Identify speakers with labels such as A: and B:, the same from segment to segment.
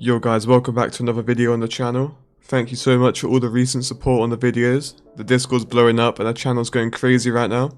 A: Yo guys, welcome back to another video on the channel. Thank you so much for all the recent support on the videos. The Discord's blowing up and the channel's going crazy right now.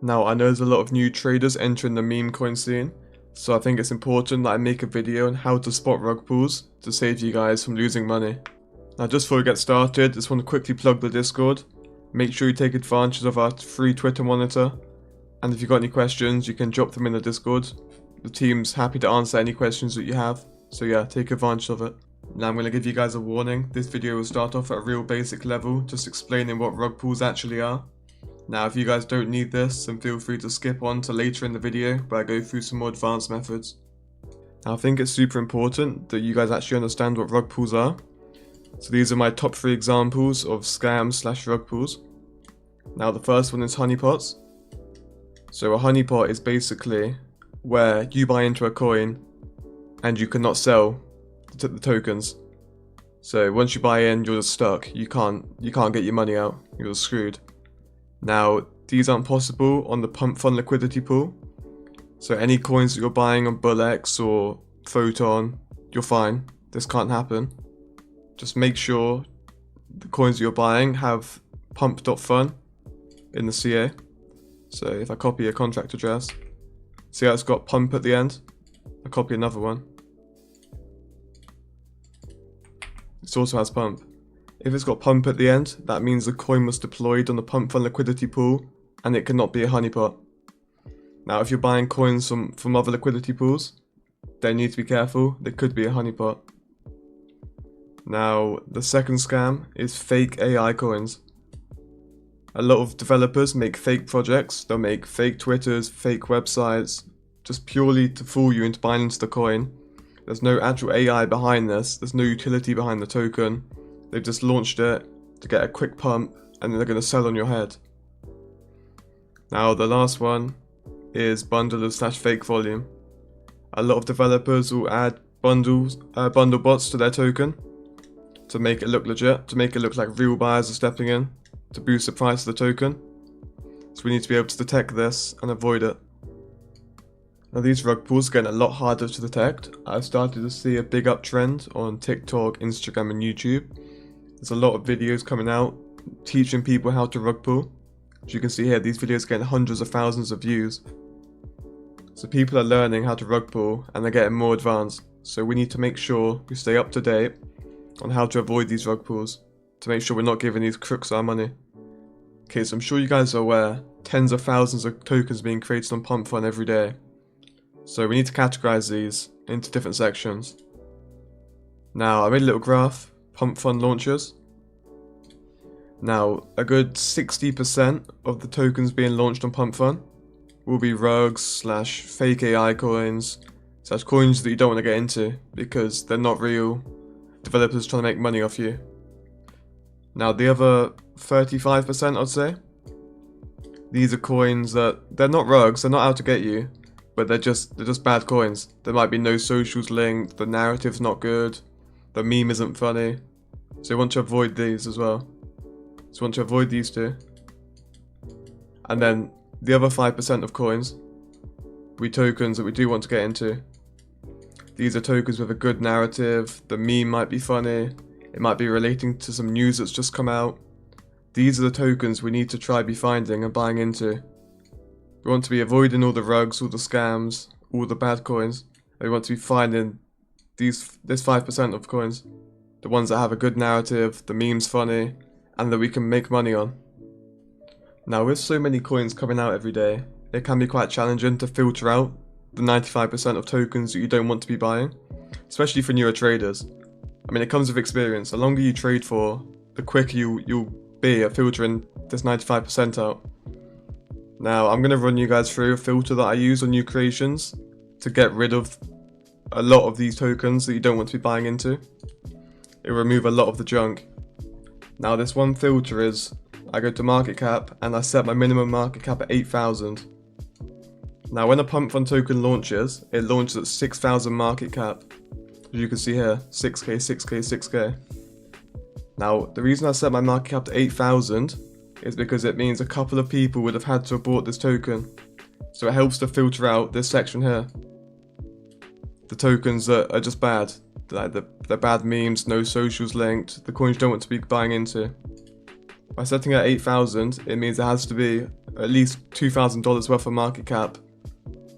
A: Now I know there's a lot of new traders entering the meme coin scene, so I think it's important that I make a video on how to spot rug pulls to save you guys from losing money. Now just before we get started, just want to quickly plug the Discord. Make sure you take advantage of our free Twitter monitor, and if you've got any questions you can drop them in the Discord. The team's happy to answer any questions that you have. So yeah, take advantage of it. Now I'm going to give you guys a warning. This video will start off at a real basic level, just explaining what rug pulls actually are. Now if you guys don't need this, then feel free to skip on to later in the video where I go through some more advanced methods. Now I think it's super important that you guys actually understand what rug pulls are. So these are my top 3 examples of scams / rug pulls. Now the first one is honeypots. So a honeypot is basically where you buy into a coin and you cannot sell the tokens. So once you buy in, you're just stuck. You can't get your money out. You're screwed. Now these aren't possible on the Pumpfun liquidity pool. So any coins that you're buying on BullX or Photon, you're fine. This can't happen. Just make sure the coins that you're buying have pump.fun in the CA. So if I copy a contract address, see how it's got pump at the end? I copy another one. It also has pump. If it's got pump at the end, that means the coin was deployed on the Pumpfun liquidity pool and it cannot be a honeypot. Now if you're buying coins from other liquidity pools, they need to be careful, they could be a honeypot. Now the second scam is fake AI coins. A lot of developers make fake projects. They'll make fake Twitters, fake websites, just purely to fool you into buying into the coin. There's no actual AI behind this, there's no utility behind the token. They've just launched it to get a quick pump and then they're going to sell on your head. Now the last one is bundlers / fake volume. A lot of developers will add bundle bots to their token to make it look legit, to make it look like real buyers are stepping in, to boost the price of the token. So we need to be able to detect this and avoid it. Now these rug pulls are getting a lot harder to detect. I've started to see a big uptrend on TikTok, Instagram and YouTube. There's a lot of videos coming out teaching people how to rug pull. As you can see here, these videos are getting hundreds of thousands of views. So people are learning how to rug pull and they're getting more advanced. So we need to make sure we stay up to date on how to avoid these rug pulls, to make sure we're not giving these crooks our money. Okay, so I'm sure you guys are aware, tens of thousands of tokens being created on Pumpfun every day. So we need to categorize these into different sections. Now I made a little graph, Pumpfun launches. Now a good 60% of the tokens being launched on Pumpfun will be rugs / fake AI coins / coins that you don't want to get into because they're not real. Developers trying to make money off you. Now the other 35% I'd say, these are coins that they're not rugs, they're not out to get you, but they're just bad coins. There might be no socials linked, the narrative's not good, the meme isn't funny. So you want to avoid these as well. So you want to avoid these two. And then the other 5% of coins will be tokens that we do want to get into. These are tokens with a good narrative, the meme might be funny, it might be relating to some news that's just come out. These are the tokens we need to try be finding and buying into. We want to be avoiding all the rugs, all the scams, all the bad coins. And we want to be finding this 5% of coins. The ones that have a good narrative, the meme's funny, and that we can make money on. Now with so many coins coming out every day, it can be quite challenging to filter out the 95% of tokens that you don't want to be buying, especially for newer traders. I mean, it comes with experience. The longer you trade for, the quicker you'll be at filtering this 95% out. Now, I'm going to run you guys through a filter that I use on new creations to get rid of a lot of these tokens that you don't want to be buying into. It will remove a lot of the junk. Now, this one filter is, I go to market cap and I set my minimum market cap at 8,000. Now, when a Pumpfun token launches, it launches at 6,000 market cap. As you can see here, 6k, 6k, 6k. Now, the reason I set my market cap to 8,000 is because it means a couple of people would have had to have bought this token. So it helps to filter out this section here. The tokens that are just bad. like the bad memes, no socials linked, the coins you don't want to be buying into. By setting at 8,000, it means there has to be at least $2,000 worth of market cap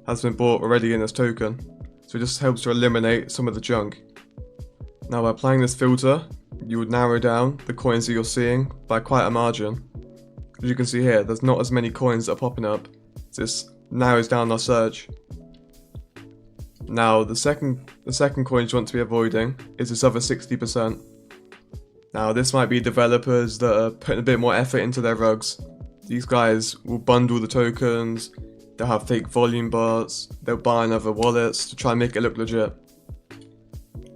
A: has been bought already in this token, so it just helps to eliminate some of the junk. Now by applying this filter, you would narrow down the coins that you're seeing by quite a margin. As you can see here, there's not as many coins that are popping up, so this narrows down our search. Now the second coin you want to be avoiding is this other 60%. Now this might be developers that are putting a bit more effort into their rugs. These guys will bundle the tokens, they'll have fake volume bots, they'll buy in other wallets to try and make it look legit.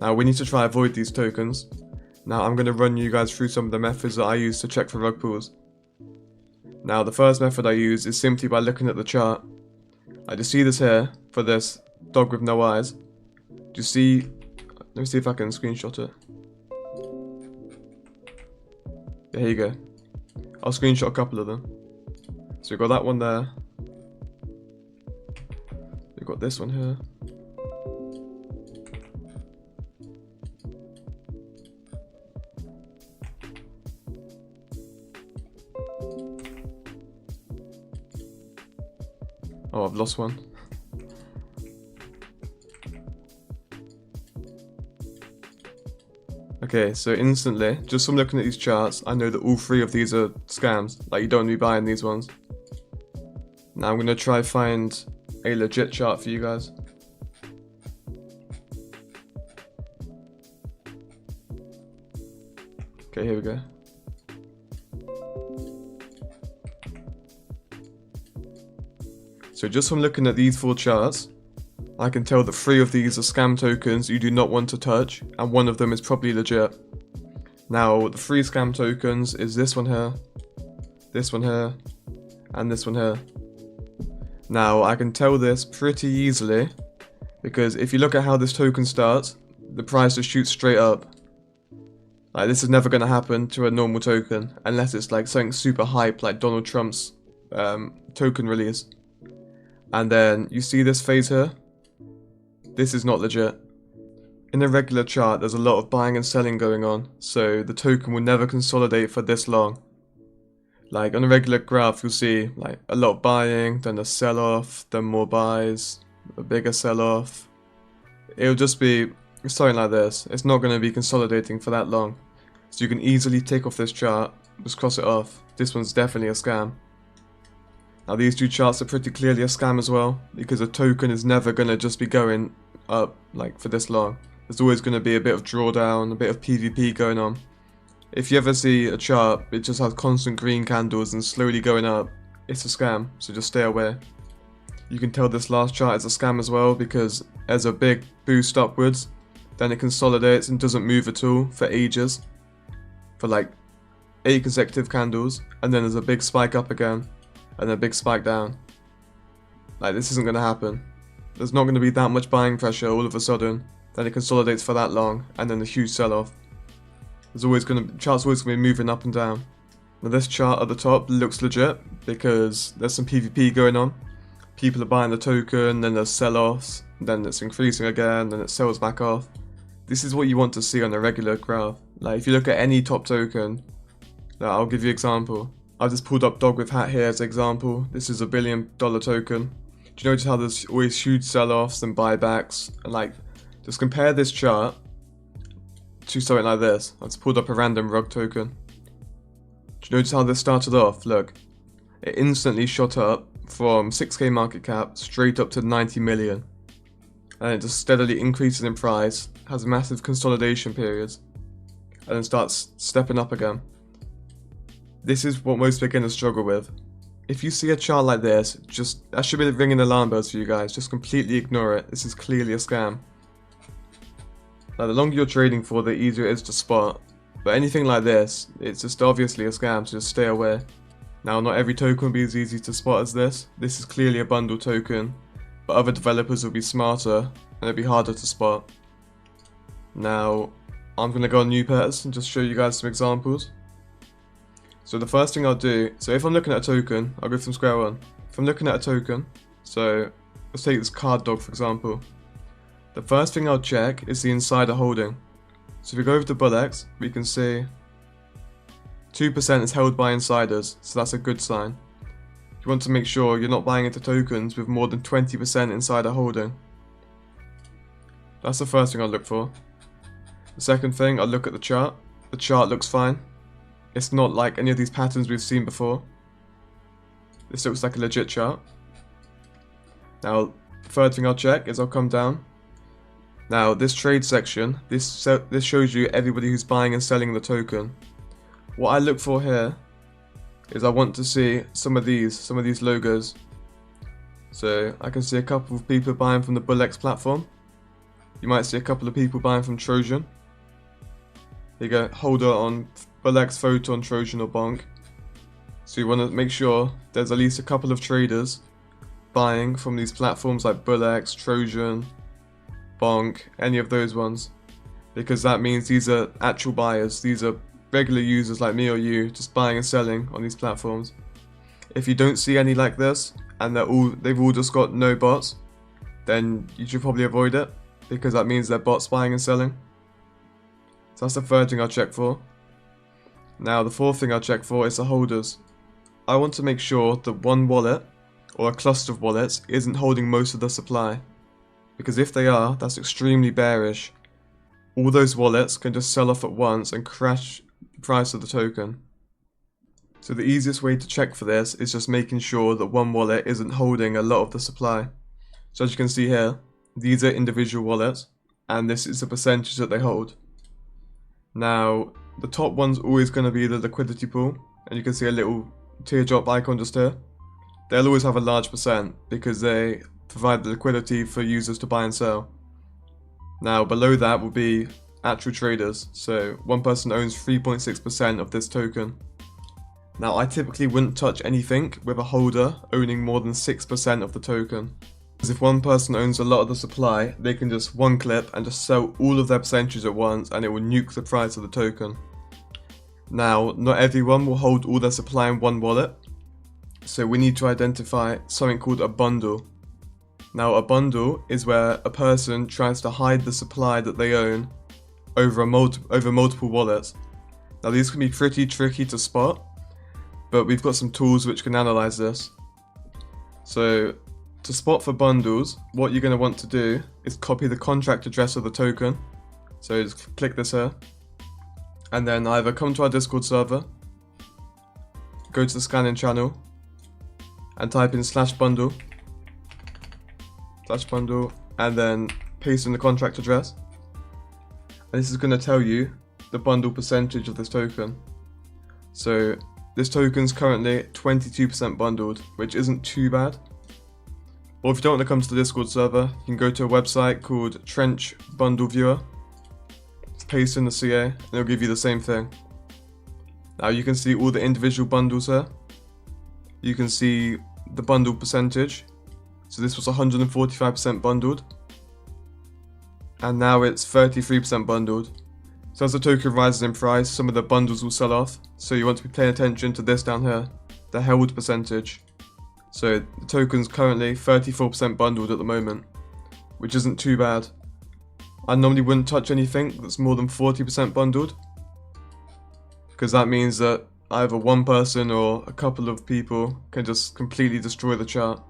A: Now we need to try avoid these tokens. Now I'm going to run you guys through some of the methods that I use to check for rug pulls. Now the first method I use is simply by looking at the chart. I just see this here for this dog with no eyes. Do you see? Let me see if I can screenshot it. Yeah, here you go. I'll screenshot a couple of them. So we've got that one there. We've got this one here. Oh, I've lost one. Okay, so instantly, just from looking at these charts, I know that all three of these are scams. Like, you don't want to be buying these ones. Now I'm going to try find a legit chart for you guys. Okay, here we go. So just from looking at these four charts, I can tell that 3 of these are scam tokens you do not want to touch, and 1 of them is probably legit. Now, the 3 scam tokens is this one here, and this one here. Now, I can tell this pretty easily, because if you look at how this token starts, the price just shoots straight up. Like, this is never going to happen to a normal token, unless it's like something super hype, like Donald Trump's token release. And then, you see this phase here? This is not legit. In a regular chart, there's a lot of buying and selling going on, so the token will never consolidate for this long. Like, on a regular graph, you'll see like a lot of buying, then a sell-off, then more buys, a bigger sell-off. It'll just be something like this. It's not going to be consolidating for that long. So you can easily take off this chart, just cross it off. This one's definitely a scam. Now these 2 charts are pretty clearly a scam as well, because a token is never going to just be going up like for this long. There's always going to be a bit of drawdown, a bit of PvP going on. If you ever see a chart, it just has constant green candles and slowly going up, it's a scam, so just stay away. You can tell this last chart is a scam as well, because there's a big boost upwards, then it consolidates and doesn't move at all for ages, for like 8 consecutive candles, and then there's a big spike up again, and then a big spike down. Like, this isn't going to happen. There's not going to be that much buying pressure all of a sudden, then it consolidates for that long, and then a huge sell-off. Chart's always going to be moving up and down. Now this chart at the top looks legit, because there's some PvP going on. People are buying the token, then there's sell-offs, then it's increasing again, then it sells back off. This is what you want to see on a regular graph. Like, if you look at any top token, I'll give you an example. I've just pulled up Dog with Hat here as an example. This is $1 billion token. Do you notice how there's always huge sell-offs and buybacks? And like, just compare this chart to something like this. I've just pulled up a random rug token. Do you notice how this started off? Look, it instantly shot up from 6k market cap straight up to 90 million. And it just steadily increases in price, has massive consolidation periods, and then starts stepping up again. This is what most beginners struggle with. If you see a chart like this, that should be ringing alarm bells for you guys. Just completely ignore it. This is clearly a scam. Now, the longer you're trading for, the easier it is to spot. But anything like this, it's just obviously a scam, so just stay away. Now, not every token will be as easy to spot as this. This is clearly a bundle token, but other developers will be smarter, and it'll be harder to spot. Now, I'm going to go on new pairs and just show you guys some examples. So the first thing I'll do, so if I'm looking at a token, I'll go from square one. If I'm looking at a token, so let's take this card dog for example. The first thing I'll check is the insider holding. So if we go over to Bullex, we can see 2% is held by insiders, so that's a good sign. You want to make sure you're not buying into tokens with more than 20% insider holding. That's the first thing I'll look for. The second thing, I'll look at the chart. The chart looks fine. It's not like any of these patterns we've seen before. This looks like a legit chart. Now, the third thing I'll check is I'll come down. Now, this trade section, this shows you everybody who's buying and selling the token. What I look for here is I want to see some of these logos. So I can see a couple of people buying from the Bullex platform. You might see a couple of people buying from Trojan. There you go, holder on Bullex, Photon, Trojan or Bonk. So you want to make sure there's at least a couple of traders buying from these platforms like Bullex, Trojan, Bonk, any of those ones. Because that means these are actual buyers, these are regular users like me or you just buying and selling on these platforms. If you don't see any like this and they've all just got no bots, then you should probably avoid it because that means they're bots buying and selling. So that's the third thing I'll check for. Now the fourth thing I'll check for is the holders. I want to make sure that one wallet or a cluster of wallets isn't holding most of the supply, because if they are, that's extremely bearish. All those wallets can just sell off at once and crash the price of the token. So the easiest way to check for this is just making sure that one wallet isn't holding a lot of the supply. So as you can see here, these are individual wallets and this is the percentage that they hold. Now the top one's always going to be the liquidity pool, and you can see a little teardrop icon just here. They'll always have a large percent because they provide the liquidity for users to buy and sell. Now below that will be actual traders, so one person owns 3.6% of this token. Now I typically wouldn't touch anything with a holder owning more than 6% of the token, because if one person owns a lot of the supply, they can just one clip and just sell all of their percentages at once and it will nuke the price of the token. Now not everyone will hold all their supply in one wallet, so we need to identify something called a bundle. Now a bundle is where a person tries to hide the supply that they own over multiple wallets. Now these can be pretty tricky to spot, but we've got some tools which can analyze this. So to spot for bundles, what you're going to want to do is copy the contract address of the token. So just click this here, and then either come to our Discord server, go to the scanning channel, and type in /bundle, and then paste in the contract address. And this is going to tell you the bundle percentage of this token. So this token's currently 22% bundled, which isn't too bad. Or if you don't want to come to the Discord server, you can go to a website called Trench Bundle Viewer. Just paste in the CA and it'll give you the same thing. Now you can see all the individual bundles here. You can see the bundle percentage. So this was 145% bundled, and now it's 33% bundled. So as the token rises in price, some of the bundles will sell off, so you want to be paying attention to this down here, the held percentage. So the token's currently 34% bundled at the moment, which isn't too bad. I normally wouldn't touch anything that's more than 40% bundled, because that means that either one person or a couple of people can just completely destroy the chart.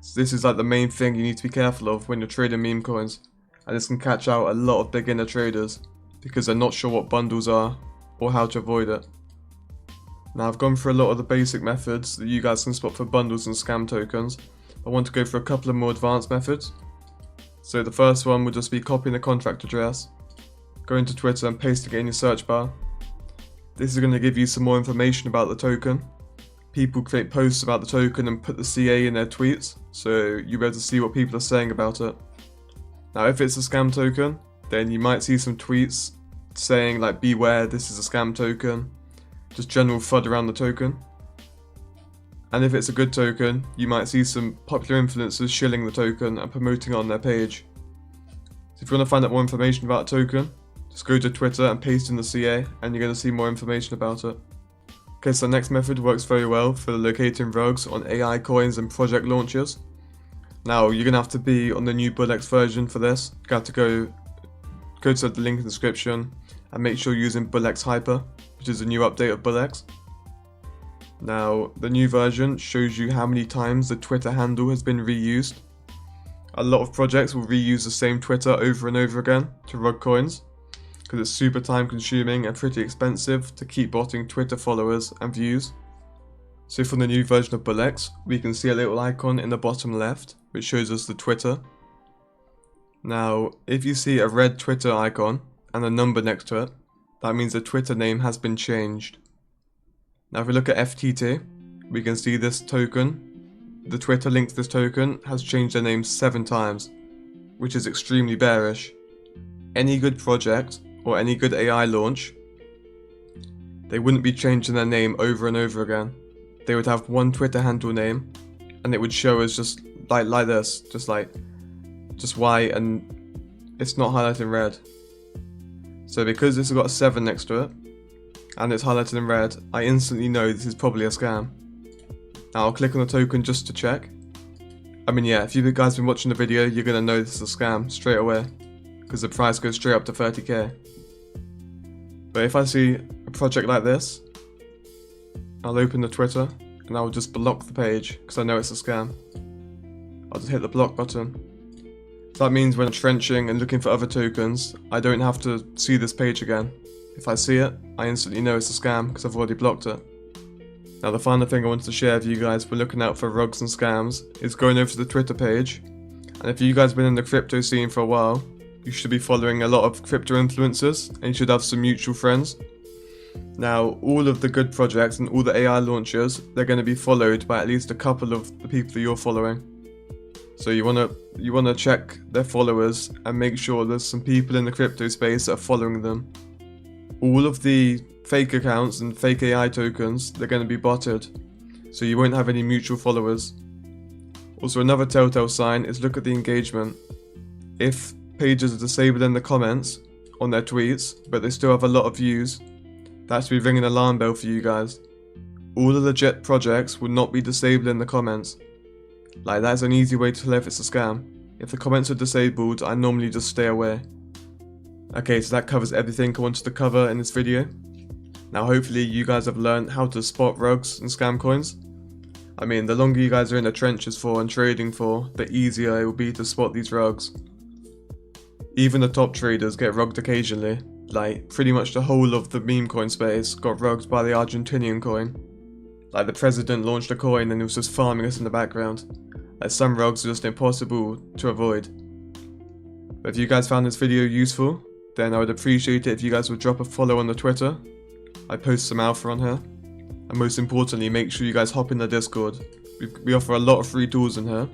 A: So this is like the main thing you need to be careful of when you're trading meme coins, and this can catch out a lot of beginner traders because they're not sure what bundles are or how to avoid it. Now I've gone through a lot of the basic methods that you guys can spot for bundles and scam tokens. I want to go through a couple of more advanced methods. So the first one would just be copying the contract address, going to Twitter and pasting it in your search bar. This is going to give you some more information about the token. People create posts about the token and put the CA in their tweets, so you'll be able to see what people are saying about it. Now if it's a scam token, then you might see some tweets saying like beware, this is a scam token, just general FUD around the token. And if it's a good token, you might see some popular influencers shilling the token and promoting it on their page. So if you want to find out more information about a token, just go to Twitter and paste in the CA and you're going to see more information about it. Okay, so the next method works very well for locating rugs on AI coins and project launches. Now you're gonna have to be on the new Bullx version for this. You have to go to the link in the description and make sure you're using Bullx Hyper, which is a new update of Bullx. Now the new version shows you how many times the Twitter handle has been reused. A lot of projects will reuse the same Twitter over and over again to Rugcoins, because it's super time consuming and pretty expensive to keep botting Twitter followers and views. So from the new version of Bullx, we can see a little icon in the bottom left which shows us the Twitter. Now if you see a red Twitter icon and a number next to it, that means the Twitter name has been changed. Now if we look at FTT, we can see this token, the Twitter link to this token has changed their name 7 times, which is extremely bearish. Any good project or any good AI launch, they wouldn't be changing their name over and over again. They would have one Twitter handle name and it would show us just like this, just white, and it's not highlighted in red. So because this has got a 7 next to it and it's highlighted in red, I instantly know this is probably a scam. Now I'll click on the token just to check. I mean, yeah, if you guys been watching the video, you're gonna know this is a scam straight away, because the price goes straight up to 30k. But if I see a project like this, I'll open the Twitter and I'll just block the page because I know it's a scam. I'll just hit the block button. So that means when I'm trenching and looking for other tokens, I don't have to see this page again. If I see it, I instantly know it's a scam because I've already blocked it. Now the final thing I wanted to share with you guys for looking out for rugs and scams is going over to the Twitter page. And if you guys have been in the crypto scene for a while, you should be following a lot of crypto influencers and you should have some mutual friends. Now all of the good projects and all the AI launches, they're going to be followed by at least a couple of the people that you're following. So you wanna check their followers and make sure there's some people in the crypto space that are following them. All of the fake accounts and fake AI tokens, they're going to be botted, so you won't have any mutual followers. Also, another telltale sign is look at the engagement. If pages are disabled in the comments on their tweets, but they still have a lot of views, that should be ringing an alarm bell for you guys. All the legit projects will not be disabled in the comments. Like, that's an easy way to tell if it's a scam. If the comments are disabled, I normally just stay away. Okay, so that covers everything I wanted to cover in this video. Now hopefully you guys have learned how to spot rugs and scam coins. I mean, the longer you guys are in the trenches for and trading for, the easier it will be to spot these rugs. Even the top traders get rugged occasionally. Like, pretty much the whole of the meme coin space got rugged by the Argentinian coin. Like, the president launched a coin and he was just farming us in the background. Like, some rugs are just impossible to avoid. But if you guys found this video useful, then I would appreciate it if you guys would drop a follow on the Twitter. I post some alpha on here. And most importantly, make sure you guys hop in the Discord. We offer a lot of free tools in here.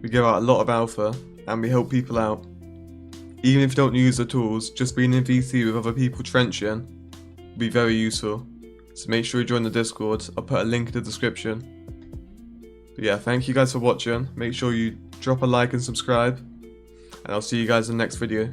A: We give out a lot of alpha and we help people out. Even if you don't use the tools, just being in VC with other people trenching will be very useful. So make sure you join the Discord. I'll put a link in the description. But yeah, thank you guys for watching. Make sure you drop a like and subscribe. And I'll see you guys in the next video.